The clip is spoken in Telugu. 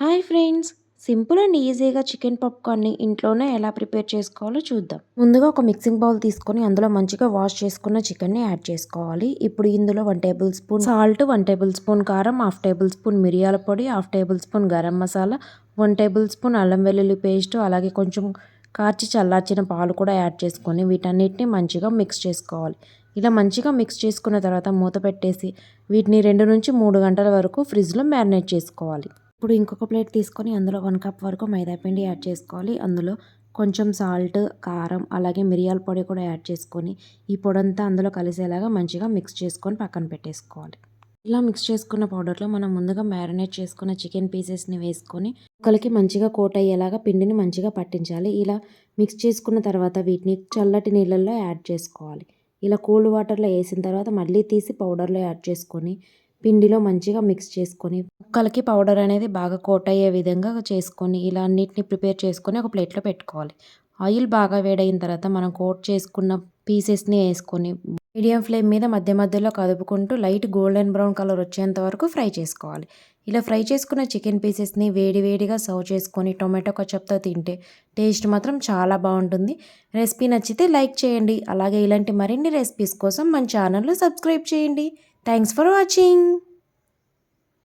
Hi friends! సింపుల్ అండ్ ఈజీగా చికెన్ పాప్‌కార్న్‌ని ఇంట్లోనే ఎలా ప్రిపేర్ చేసుకోవాలో చూద్దాం. ముందుగా ఒక మిక్సింగ్ బౌల్ తీసుకొని అందులో మంచిగా వాష్ చేసుకున్న చికెన్‌ని యాడ్ చేసుకోవాలి. ఇప్పుడు ఇందులో 1 table spoon salt, 1 table spoon కారం, హాఫ్ టేబుల్ స్పూన్ మిరియాల పొడి, half table spoon garam masala, 1 table spoon అల్లం వెల్లుల్లి పేస్ట్, అలాగే కొంచెం కార్చి చల్లార్చిన పాలు కూడా యాడ్ చేసుకొని వీటన్నిటిని మంచిగా మిక్స్ చేసుకోవాలి. ఇలా మంచిగా మిక్స్ చేసుకున్న తర్వాత మూత పెట్టేసి వీటిని 2-3 గంటల వరకు ఫ్రిడ్జ్‌లో మ్యారినేట్ చేసుకోవాలి. ఇప్పుడు ఇంకొక ప్లేట్ తీసుకొని అందులో 1 కప్ వరకు మైదా పిండి యాడ్ చేసుకోవాలి. అందులో కొంచెం సాల్ట్, కారం, అలాగే మిరియాల పొడి కూడా యాడ్ చేసుకొని ఈ పొడంతా అందులో కలిసేలాగా మంచిగా మిక్స్ చేసుకొని పక్కన పెట్టేసుకోవాలి. ఇలా మిక్స్ చేసుకున్న పౌడర్లో మనం ముందుగా మ్యారినేట్ చేసుకున్న చికెన్ పీసెస్ని వేసుకొని ముక్కలకి మంచిగా కోట్ అయ్యేలాగా పిండిని మంచిగా పట్టించాలి. ఇలా మిక్స్ చేసుకున్న తర్వాత వీటిని చల్లటి నీళ్ళల్లో యాడ్ చేసుకోవాలి. ఇలా కోల్డ్ వాటర్లో వేసిన తర్వాత మళ్ళీ తీసి పౌడర్లో యాడ్ చేసుకొని పిండిలో మంచిగా మిక్స్ చేసుకొని ముక్కలకి పౌడర్ అనేది బాగా కోట్ అయ్యే విధంగా చేసుకొని ఇలా అన్నిటిని ప్రిపేర్ చేసుకొని ఒక ప్లేట్లో పెట్టుకోవాలి. ఆయిల్ బాగా వేడైన తర్వాత మనం కోట్ చేసుకున్న పీసెస్ని వేసుకొని మీడియం ఫ్లేమ్ మీద మధ్య మధ్యలో కదుపుకుంటూ లైట్ గోల్డెన్ బ్రౌన్ కలర్ వచ్చేంత వరకు ఫ్రై చేసుకోవాలి. ఇలా ఫ్రై చేసుకున్న చికెన్ పీసెస్ని వేడి వేడిగా సర్వ్ చేసుకొని టొమాటో కచప్తో తింటే టేస్ట్ మాత్రం చాలా బాగుంటుంది. రెసిపీ నచ్చితే లైక్ చేయండి. అలాగే ఇలాంటి మరిన్ని రెసిపీస్ కోసం మన ఛానల్ను సబ్స్క్రైబ్ చేయండి. Thanks for watching.